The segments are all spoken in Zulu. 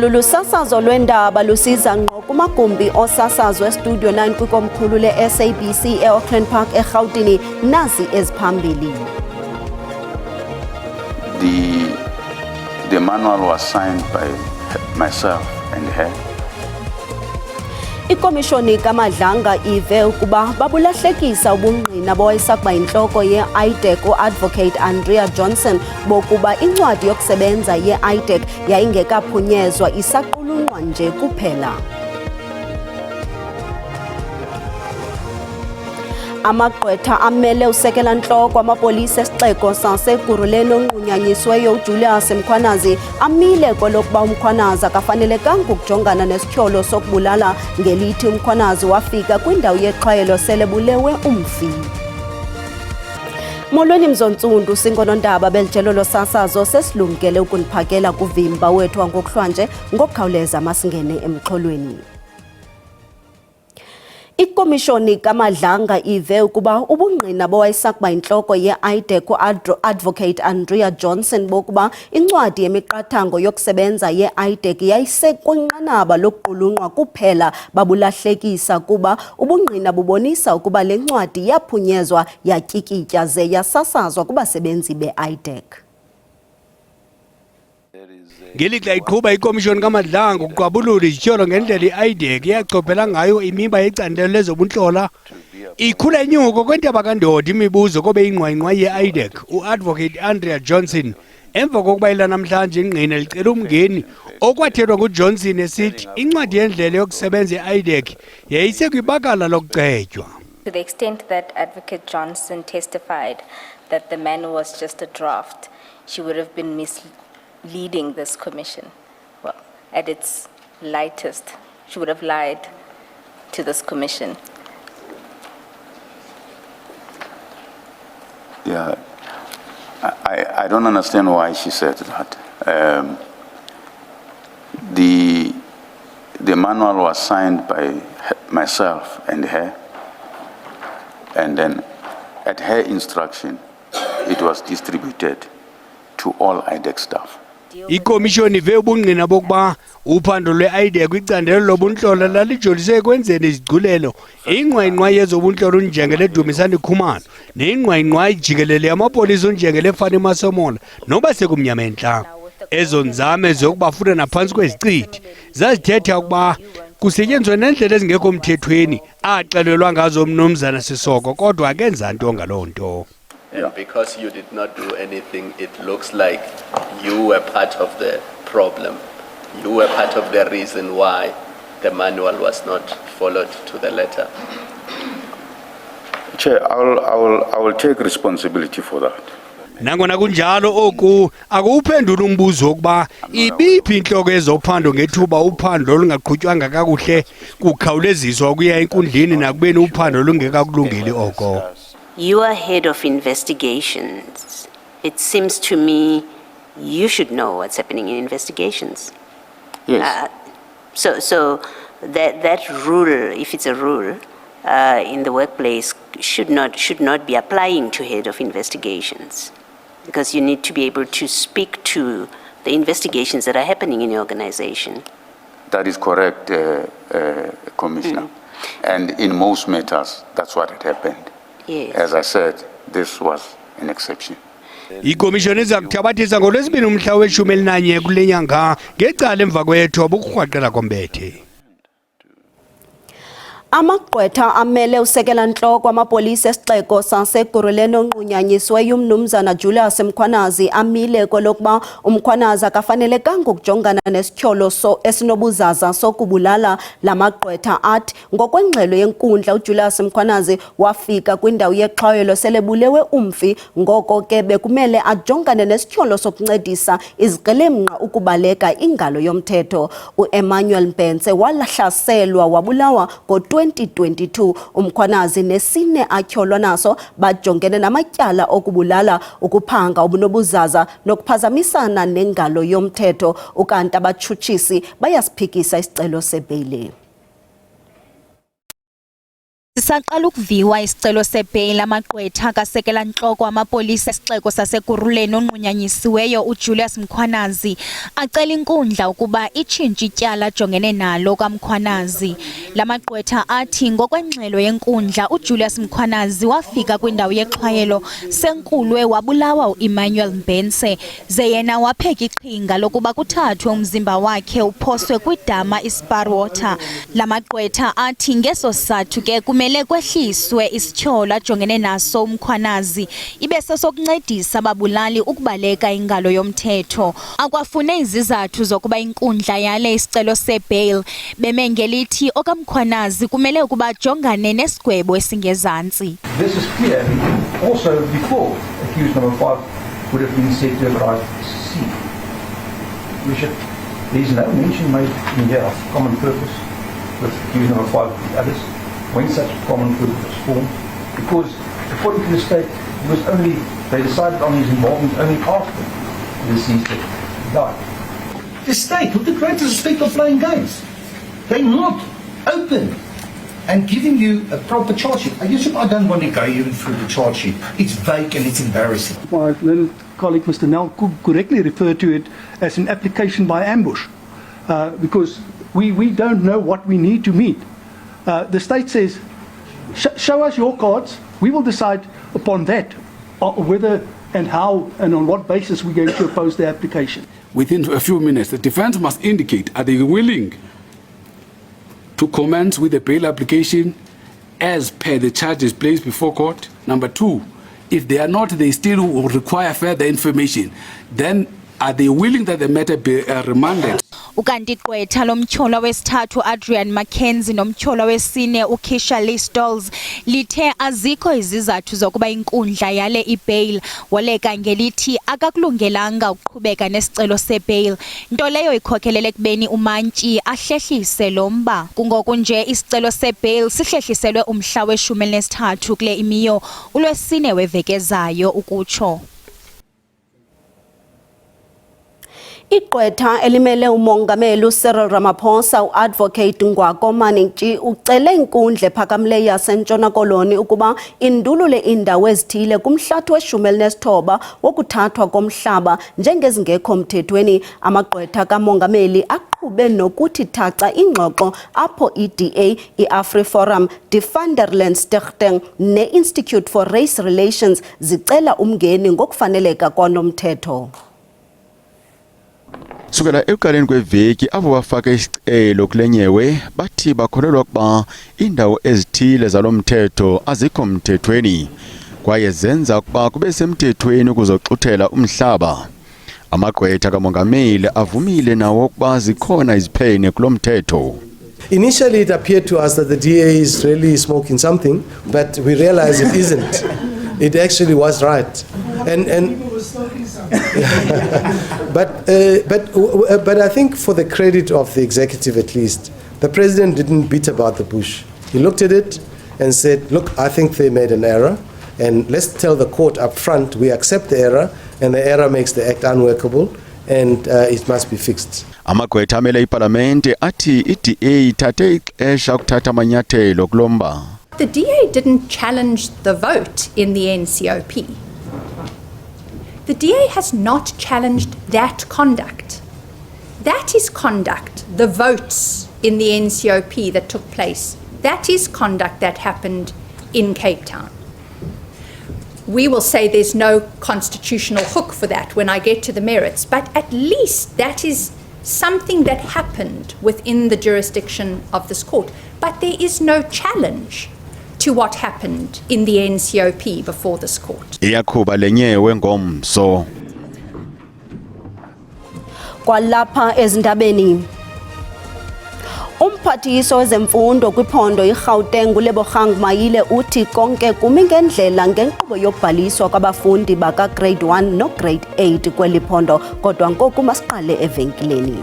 Olu sasazo lwendaba lusiza ngqo kumagumbi osasazo eStudio 9 kwikomkhulu le-SABC e-Auckland Park eRhawutini nazi eziphambili. The manual was signed by myself and her. Ikomishoni kaMadlanga ive ukuba babulahlekisa ubungqina bowayesakuba yintloko ye-IDEC u-Advocate Andrea Johnson bokuba incwadi yokusebenza ye-IDEC yayingekaphunyezwa isaqulunqwa nje kuphela. Amagqwetha amele usekela-ntloko amapolisa esixeko saseGuruleni onqunyanyisiweyo uJulius Mkhwanazi amile kwelokuba uMkhwanazi akafanelekanga ukujongana nesityholo sokubulala ngelithi uMkhwanazi wafika kwindawo yexhwayelo selebulewe umfi. Molweni Mzontsundu, singonondaba belijelo losasazo sesilumkele ukuniphakela kuvimba wethu wangokuhlwanje ngokukhawuleza masingene emxholweni. Ikomishoni kaMadlanga ive ukuba ubungqina bowayesakuba yintloko ye-IDEC u-Advocate Andrea Johnson bokuba incwadi yemiqathango yokusebenza ye-IDEC yayisekwinqanaba lokuqulunqwa kuphela babulahlekisa kuba ubungqina bubonisa ukuba le ncwadi yaphunyezwa yatyikitya ze yasasazwa kubasebenzi be-IDEC. Ngelixa iqhuba ikomishoni kaMadlanga ukuqabulula izityholo ngendlela i-IDEC yachophela ngayo imiba yecandelo lezobuntlola ikhula inyuko kwentaba kandoda imibuzo kobe ingqwayingqwa ye-IDEC u-Advocate Andrea Johnson emva kokuba namhlanje ingqina licela umngeni okwathethwa nguJohnson esithi incwadi yendlela yokusebenza ye-IDEC yayisekwibakala lokucetywa. To the extent that Advocate Johnson testified that the manual was just a draft, she would have been misleading this commission. Well, at its lightest, she would have lied to this commission. Yeah, I don't understand why she said that. The manual was signed by myself and her, and then at her instruction, it was distributed to all IDEC staff. Ikomishoni ive ubungqina bokuba uphando lwe-IDEC kwicandelo lobuntlola lalijolise ekwenzeni izigculelo ingqwayingqwa yezobuntlola uNjengele Dumisani Khumalo nengqwayingqwa ijikelele yamapolisa uNjengele Fani Masomola noba sekumnyama entla. Ezo nzame zokubafuna naphantsi kwezicithi zazithetha ukuba kusetyenziswa nendlela ezingekho mthethweni axelelwa ngazo uMnumzana Sisoko kodwa akenza nto ngaloo nto. And because you did not do anything, it looks like you were part of the problem. You were part of the reason why the manual was not followed to the letter. Chair, I will take responsibility for that. Nangona kunjalo oku akuphendula umbuzo wokuba ibiphi inhloko ezophando ngethuba uphando olungaqhutywanga kakuhle kukhawuleziswa ukuya enkundleni nakubeni uphando lungekakulungeli oko. You are head of investigations. It seems to me you should know what's happening in investigations. Yes. So that rule, if it's a rule in the workplace, should not be applying to head of investigations, because you need to be able to speak to the investigations that are happening in your organization. That is correct, Commissioner. And in most matters, that's what had happened. Yes. As I said, this was an exception. Ikomishoni izakuthabathisa ngoLwesibini umhla we-11 kule nyanga ngecala emva kwethoba ukurhwaqela kombethe. Amagqwetha amele usekela-ntloko amapolisa esixeko saseGuruleni onqunyanyisiweyo uMnumzana Julius Mkhwanazi amile kwelokuba uMkhwanazi akafanelekanga ukujongana nesityholo esinobuzaza sokubulala. La magqwetha athi ngokwengxelo yenkundla uJulius Mkhwanazi wafika kwindawo yexhwayelo selebulewe umfi, ngoko ke bekumele ajongane nesityholo sokuncedisa izikrelemnqa ukubaleka ingalo yomthetho. U-Emmanuel Mpense walahlaselwa wabulawa ngo-2022. uMkhwanazi nesine atyholwa naso bajongene namatyala okubulala, ukuphanga ubunobuzaza nokuphazamisana nengalo yomthetho, ukanti abatshutshisi bayasiphikisa isicelo sebeyile. Saqala ukuviwa isicelo sebheyili amagqwetha kasekela ntloko amapolisa esixeko saseGuruleni onqunyanyisiweyo uJulius Mkhwanazi acela inkundla ukuba itshintshe ityala ajongene nalo kaMkhwanazi. La magqwetha athi ngokwengxelo yenkundla uJulius Mkhwanazi wafika kwindawo yexhwayelo senkulwe wabulawa uEmmanuel Mbense ze yena wapheka iqhinga lokuba kuthathwe umzimba wakhe uphoswe kwidama iSparwater. La magqwetha athi ngeso sizathu ke kumele kwehliswe isityholo ajongene naso uMkhwanazi ibe sesokuncedisa ababulali ukubaleka ingalo yomthetho. Akwafune izizathu zokuba inkundla yale isicelo sebail beme ngelithi okaMkhwanazi kumele ukuba ajongane nesigwebo esingezantsi. This is clear also before accused number 5 would have been said to have arrived at sea. There is no mention made in here of common purpose with accused number 5 and the others when such common purpose was formed, because according to the state, they decided on his involvement only after the deceased had died. The state, what the greatest state are playing games. They're not open and giving you a proper charge sheet. I don't want to go even through the charge sheet. It's vague and it's embarrassing. My learned colleague Mr. Nell correctly referred to it as an application by ambush, because we don't know what we need to meet. The state says, show us your cards, we will decide upon that whether and how and on what basis we're going to oppose the application. Within a few minutes, the defense must indicate, are they willing to commence with the bail application as per the charges placed before court? Number 2, if they are not, they still will require further information. Then are they willing that the matter be remanded? Ukanti gqwetha lomtyholwa wesithathu Adrian Mackenzie nomtyholwa wesine uKisha Lee Stolz lithe azikho izizathu zokuba inkundla yale ibail waleka ngelithi akakulungelanga ukuqhubeka nesicelo sebail, nto leyo ikhokhelele kubeni uMantyi ahlehlise lo mba. Kungoku nje isicelo sebail sihlehliselwe umhla we-13 kule imiyo uLwesine weveki ezayo ukutsho. Igqwetha elimele umongameli uCyril Ramaphosa uadvocate Ngwako Manentshi ucele inkundla ephakamileyo yaseNtshona Koloni ukuba indulule indawo ezithile kumhlathi we-19 wokuthathwa komhlaba njengezingekho mthethweni. Amagqwetha kamongameli aqhube nokuthi thaca ingxoxo apho iDA, iAfriForum, Die Vanderland-Stichting ne-Institute for Race Relations zicela umngeni ngokufaneleka kwanomthetho. Sukela ekuqaleni kweveki abo bafaka isicelo kulenyewe bathi bakholelwa ukuba indawo ezithile zalomthetho azikho mthethweni kwaye zenza ukuba kube semthethweni ukuzoxuthela umhlaba. Amagqwetha kamongameli avumile nawo ukuba zikhona iziphene kulomthetho. Initially it appeared to us that the DA is really smoking something, but we realized it isn't. It actually was right. But I think for the credit of the executive at least, the president didn't beat about the bush. He looked at it and said, look, I think they made an error, and let's tell the court up front we accept the error, and the error makes the act unworkable, and it must be fixed. Amagqwetha amele iParliament athi iDA ithathe ixesha ukuthatha amanyathelo kulomba. The DA didn't challenge the vote in the NCOP. The DA has not challenged that conduct. That is conduct, the votes in the NCOP that took place. That is conduct that happened in Cape Town. We will say there's no constitutional hook for that when I get to the merits, but at least that is something that happened within the jurisdiction of this court. But there is no challenge to what happened in the NCOP before this court. Iyaqhuba lenyewe ngomso. Kwalapha ezindabeni. Umphathiso wezemfundo kwiphondo iGauteng uLebogang Mayile uthi konke kumi ngendlela ngenkqubo yokubhaliswa kwabafundi baka grade 1 no grade 8 kweli phondo kodwa ngoku masiqale evenkileni.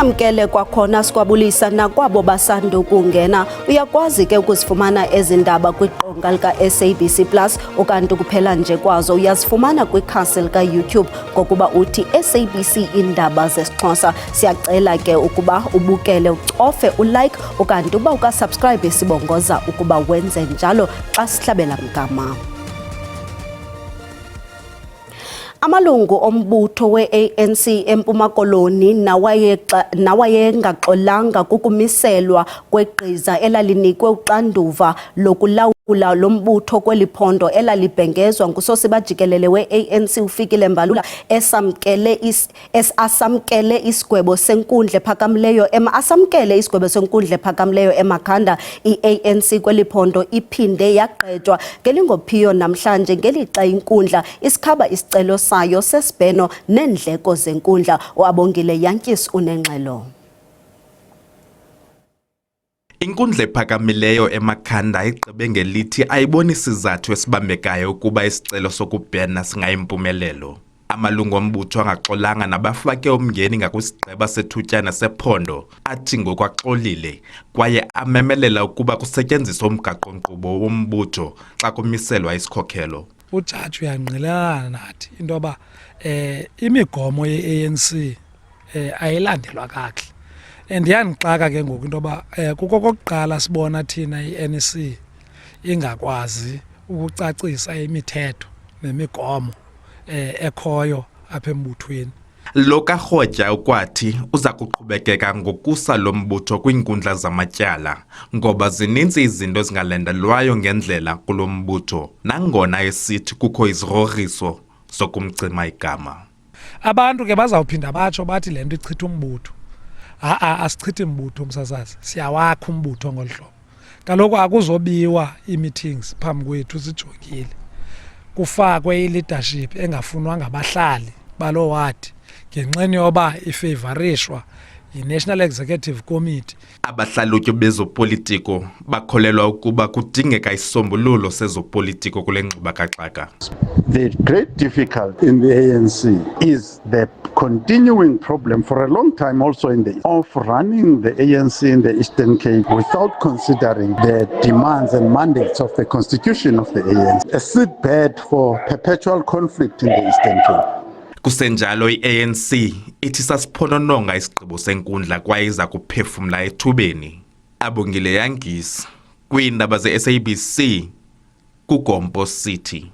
Samkele kwakhona sikwabulisa nakwabo basanda ukungena. Uyakwazi ke ukuzifumana ezi ndaba kwiqonga lika-SABC Plus ukanti kuphela nje kwazo uyazifumana kwikhasi lika-YouTube ngokuba uthi SABC Indaba zesiXhosa. Siyacela ke ukuba ubukele, ucofe, ulike ukanti uba ukasubscribe sibongoza ukuba wenze njalo xa sihlabela mgama. Amalungu ombutho we-ANC eMpuma Koloni nawayengaxolanga kukumiselwa kweqiza elalinikwe uxanduva lokulawula lombutho kweli phondo elalibhengezwa ngusosiba jikelele we-ANC uFikile Mbalula asamkele isigwebo senkundla ephakamileyo eMakhanda. I-ANC kweli phondo iphinde yagqetywa ngelingophiyo namhlanje ngelixa inkundla isikhaba isicelo sayo sesibheno neendleko zenkundla. Uabongile Yankees unengxelo. Inkundla ephakamileyo eMakhanda igqibe ngelithi ayiboni sizathu esibambekayo ukuba isicelo sokubhena singayimpumelelo. Amalungu ombutho angaxolanga nabafake umngeni ngakwisigqeba sethutyana sephondo athi ngokwaxolile kwaye amemelela ukuba kusetyenziswa umgaqo-nkqubo wombutho xa kumiselwa isikhokhelo. Ujaji uyangqilelana nathi into yoba imigomo ye-ANC ayilandelwa kakuhle. Ndiyandixaka ke ngoku into yoba kuko kokuqala sibona thina i-NEC ingakwazi ukucacisa imithetho nemigomo ekhoyo apha embuthweni. Lo kaRhotya ukwathi uza kuqhubekeka ngokusa lo mbutho kwiinkundla zamatyala ngoba zininzi izinto ezingalandelwayo ngendlela kulo mbutho nangona esithi kukho izirhorhiso zokumcima igama. Abantu ke bazawuphinda batsho bathi le nto ichitha umbutho. Asichithi mbutho umsasazi, siyawakha umbutho ngolu hlobo. Kaloku akuzobiwa ii-meetings phambi kwethu sijongile. Kufakwe i-leadership engafunwa ngabahlali baloo wadi ngenxeni yoba ifevorishwa yi-National Executive Committee. Abahlalutyi bezopolitiko bakholelwa ukuba kudingeka isombululo sezopolitiko kule ngxubakaxaka. The great difficulty in the ANC is the continuing problem for a long time also in the of running the ANC in the Eastern Cape without considering the demands and mandates of the constitution of the ANC. A seedbed for perpetual conflict in the Eastern Cape. Kusenjalo i-ANC ithi sasiphonononga isigqibo senkundla kwaye iza kuphefumla ethubeni. Abongile Yankees kwiindaba ze-SABC kuGompo City.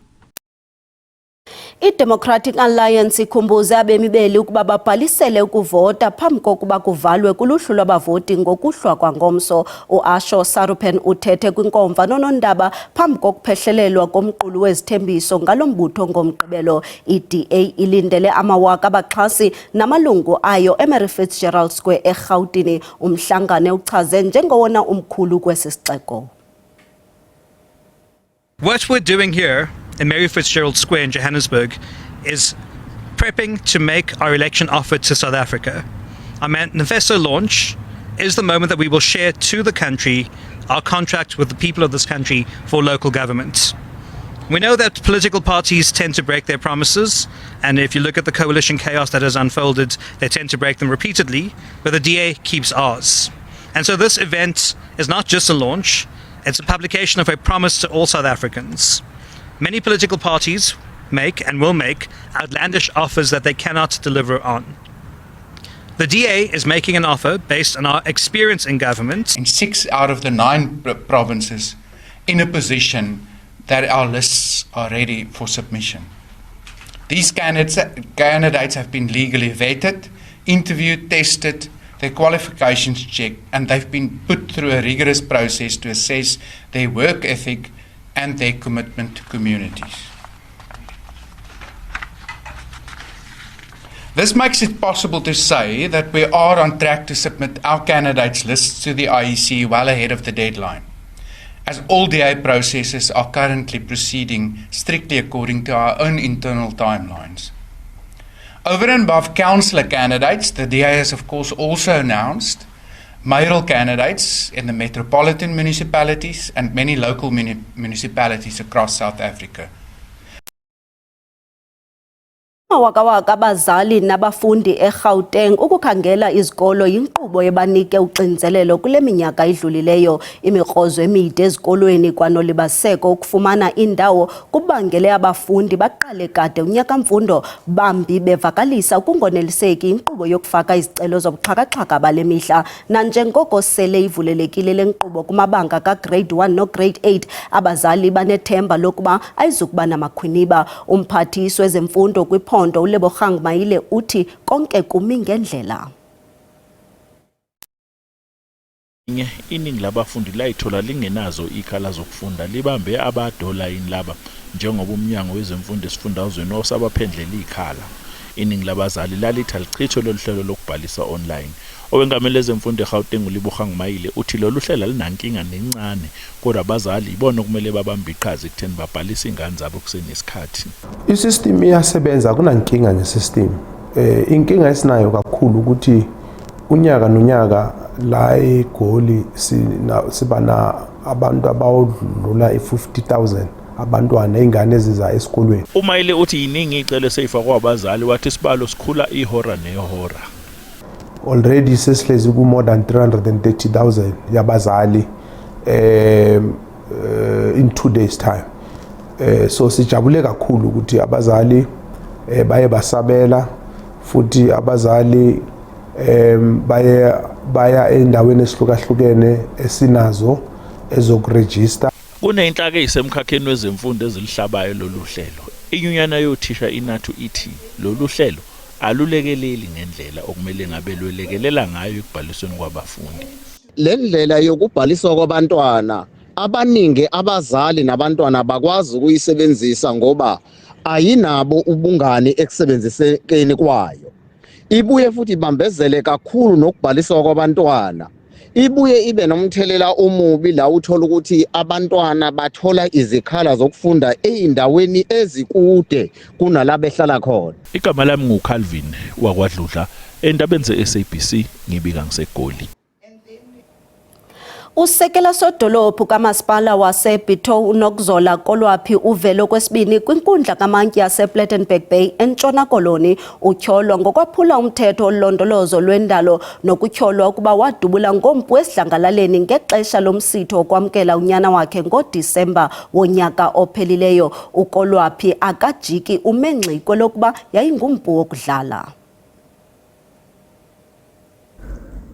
I-Democratic Alliance ikhumbuze abemi beli ukuba babhalisele ukuvota phambi kokuba kuvalwe kuluhlu lwabavoti ngokuhlwa kwangomso. uAsho Sarupen uthethe kwinkomfa nonondaba phambi kokuphehlelelwa komqulu wezithembiso ngalo mbutho ngomgqibelo. I-DA ilindele amawaka abaxhasi namalungu ayo eMary Fitzgerald Square eRhawutini. Umhlangane uchaze njengowona umkhulu kwesi sixeko. What we're doing here in Mary Fitzgerald Square in Johannesburg is prepping to make our election offer to South Africa. Our manifesto launch is the moment that we will share to the country our contract with the people of this country for local government. We know that political parties tend to break their promises, and if you look at the coalition chaos that has unfolded, they tend to break them repeatedly, but the DA keeps ours. And so this event is not just a launch, it's a publication of a promise to all South Africans. Many political parties make and will make outlandish offers that they cannot deliver on. The DA is making an offer based on our experience in government. In 6 out of the 9 provinces in a position that our lists are ready for submission. These candidates have been legally vetted, interviewed, tested, their qualifications checked, and they've been put through a rigorous process to assess their work ethic and their commitment to communities. This makes it possible to say that we are on track to submit our candidates' lists to the IEC well ahead of the deadline, as all DA processes are currently proceeding strictly according to our own internal timelines. Over and above councillor candidates, the DA has of course also announced mayoral candidates in the metropolitan municipalities and many local municipalities across South Africa. Wakawaka abazali nabafundi eGauteng ukukhangela izikolo yinkqubo ebanike uxinzelelo kule minyaka idlulileyo. Imikrozo emide ezikolweni kwanolibaseko ukufumana indawo kubangele abafundi baqale kade unyaka-mfundo bambi bevakalisa ukungoneliseki inkqubo yokufaka izicelo zobuxhaka-xhaka bale mihla. Nanjengoko sele ivulelekile le nkqubo kumabanga ka-grade 1 no-grade 8, abazali banethemba lokuba ayizukuba namakhwiniba. Umphathiswa wezemfundo kwiphondo uLebogang Maile uthi konke kumi ngendlela. Iningi labafundi layithola lingenazo ikhala zokufunda libambe abadola inlaba njengoba umnyango wezemfundo esifundazweni osabaphendlela ikhala. Iningi labazali lalithi alichitho loluhlelo lokubhalisa online. Owengamele ezemfundo eGauteng uLebogang Maile uthi lolu hlelo linankinga nencane kodwa abazali ibona kumele babambe iqhaza ekutheni babhalise ingane zabo kusenesikhathi. Isystem iyasebenza kunankinga ngesystem. Inkinga esinayo kakhulu ukuthi unyaka nonyaka la eGoli sibana abantu abawudlula i50,000 abantwana ingane eziza esikolweni. Umayile uthi iningi icelo seyifakwa abazali wathi isibalo sikhula ihora nehora. Already sesilezi ku more than 330,000 yabazali in 2 days time. So sijabule kakhulu ukuthi abazali baye basabela futhi abazali baya endaweni esihlukahlukene esinazo ezokuregister. Kunenhlaka ezisemkhakheni wezemfundo ezilihlabayo lolu hlelo. Inyunyana yothisha inathu ithi lolu hlelo alulekeleli ngendlela okumele ngabe lwelekelela ngayo ekubhalisweni kwabafundi. Le ndlela yokubhaliswa kwabantwana abaningi abazali nabantwana bakwazi ukuyisebenzisa ngoba ayinabo ubungane ekusebenzisekeni kwayo. Ibuye futhi ibambezele kakhulu nokubhaliswa kwabantwana. Ibuye ibe nomthelela omubi la uthola ukuthi abantwana bathola izikhala zokufunda eindaweni ezikude kunalabo ehlala khona. Igama lami nguCalvin wakwaDludla endabeni zeSABC ngibika ngiseGoli. Usekela sodolophu kamasipala waseBito uNokzola Kolwaphi uvelo kwesibini kwinkundla kamantyi yasePlettenberg Bay eNtshona Koloni utyholwa ngokwaphula umthetho olondolozo lwendalo nokutyholwa ukuba wadubula ngompu esidlangalaleni ngexesha lomsitho okwamkela unyana wakhe ngoDisemba wonyaka ophelileyo. uKolwaphi akajiki umengxiko lokuba yayingumpu wokudlala.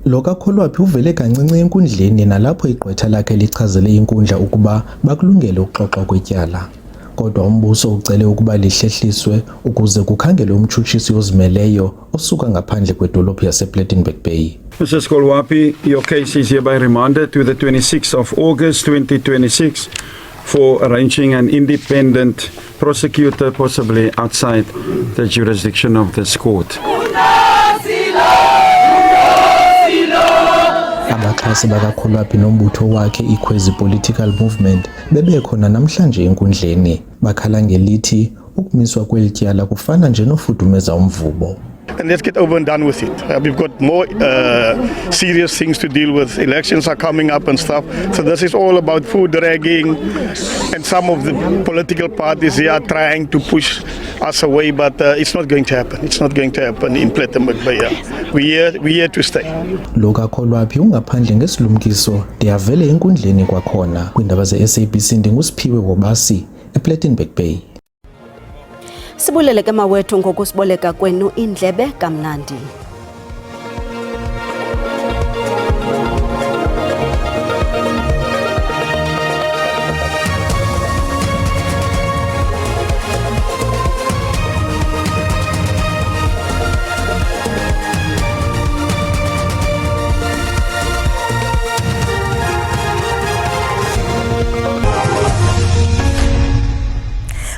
Lo kaKolwaphi uvele kancinci enkundleni nalapho igqwetha lakhe lichazele inkundla ukuba bakulungele ukuxoxa kwetyala. Kodwa umbuso ucele ukuba lihlehliswe ukuze kukhangelwe umtshutshisi ozimeleyo osuka ngaphandle kwedolophu yasePlettenberg Bay. Mrs. Kolwaphi, your case is hereby remanded to the 26th of August 2026 for arranging an independent prosecutor possibly outside the jurisdiction of this court. Abaxhasi bakaKolwaphi nombutho wakhe iKhwezi Political Movement bebekhona namhlanje enkundleni bakhala ngelithi ukumiswa kwelityala kufana nje nofudumeza umvubo. And let's get over and done with it. We've got more serious things to deal with. Elections are coming up and stuff. So this is all about food dragging. And some of the political parties here are trying to push us away, but it's not going to happen. It's not going to happen in Plettenberg Bay. We're here to stay. Lo kaKolwaphi ungaphandle ngesilumkiso ndiyavele enkundleni kwakhona kwindaba zeSABC ndingusiphiwe Wobasi ePlettenberg Bay. Sibulele ke mawethu ngokusiboleka kwenu indlebe kamnandi.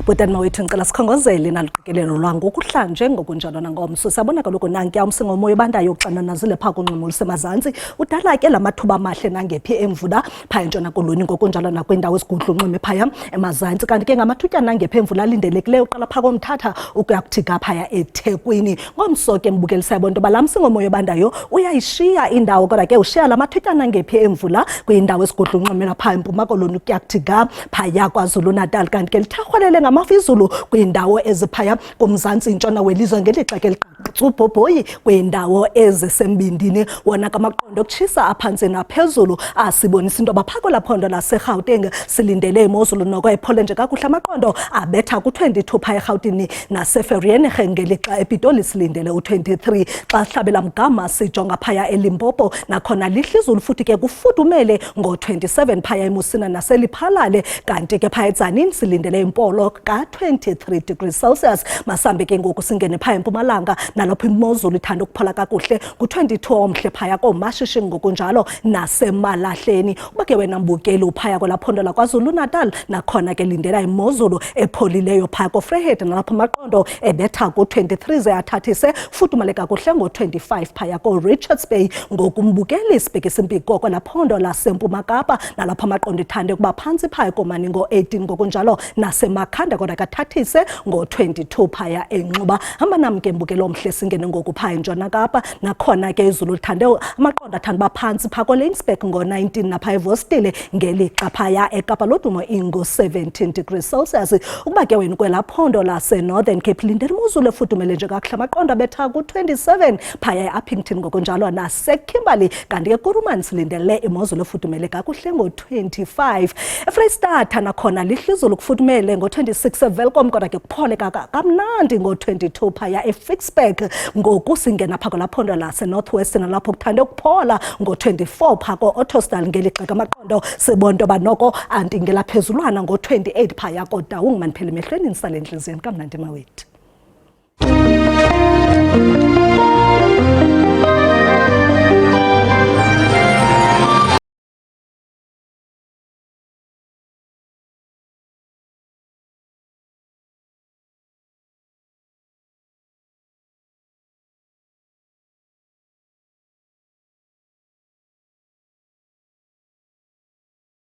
Butani mawethu ngicela sikhongozele naluqikelelo lwangokuhlanje ngokunjalo nangomso. Sabona kaloku nanke umsingo moyo bandayo xana nazile pha kunxumo lusemazantsi udala ke lamathuba amahle nangephi emvula pha eNtshona Koloni ngokunjalo nakwindawo esigudlu unxime phaya emazantsi kanti ke ngamathutyana nangephi emvula alindelekileyo uqala pha koMthatha ukuya kuthi phaya eThekwini. Ngomso ke mbukelisayo bonto balamsingo moyo bandayo uyayishiya indawo kodwa ke ushiya lamathutyana nangephi emvula kwindawo esigudlu unxime pha eMpuma Koloni ukuya kuthi phaya KwaZulu Natal kanti ke lithahwalele ngama amafizulu kwiindawo eziphaya kumzantsi ntshona welizwe ngelixa ke liqaqubhobhoyi kwiindawo ezisembindini wona kamaqondo okutshisa aphantsi naphezulu asibonisa into bapha kwelaa phondo laseGauteng silindele imozulu noko ephole nje kakuhle amaqondo abetha ku-22 phaya eRhawutini naseVereeniging ngelixa ePitoli silindele u-23 xa sihlabela mgama sijonga phaya eLimpopo nakhona lihle izulu futhi ke kufudumele ngo-27 phaya eMusina naseLiphalale kanti ke phaya eTzaneen silindele impolo ka-23 degrees Celsius masambe ke ngoku singene phaya eMpumalanga nalapho imozulu ithanda ukuphola kakuhle ku-22 omhle phaya kooMashishini ngokunjalo naseMalahleni uba ke wena mbukeli uphaya kwelaa phondo laKwaZulu-Natal nakhona ke lindela imozulu epholileyo phaya koVryheid nalapho amaqondo ebetha ku-23 ze athathise fudumale kakuhle ngo-25 phaya ko-Richards Bay ngokumbukeli sibhekisa impiko kwelaa phondo laseMpuma Kapa nalapho amaqondo ethande ukuba phantsi phaya komani ngo-18 ngokunjalo nasemakhanda kodwa kathathise ngo-22 phaya eNxuba amanam ke mbukelo omhle singene ngoku phaya eNtshona Kapa nakhona ke izulu lithande amaqondo athanda uba phantsi phaya koLaingsburg ngo-19 naphaya eVostile ngelixa phaya eKapa Lodumo ingu-17 degrees Celsius ukuba ke wena kwelaa phondo laseNorthern Cape lindela imozulu efudumele nje kakuhle amaqondo abetha ku-27 phaya e-Uppington ngokunjalo naseKimberley kanti ke kuRuman silindele imozulu efudumele kakuhle ngo-25 eFreystata nakhona lihle izulu kufudumele ngo-26 eWelkom kodwa ke kuphole kamnandi ngo-22 phaya eFicksburg ngoku singena phaa kwelaa phondo laseNorthwest nalapho kuthande ukuphola ngo-24 phaa ko-Ottosdal ngelixa kamaqondo sibona into yoba noko antingela phezulwana ngo-28 phaya koDaung maniphela emehlweni ndisale entliziyweni kamnandi mawethu.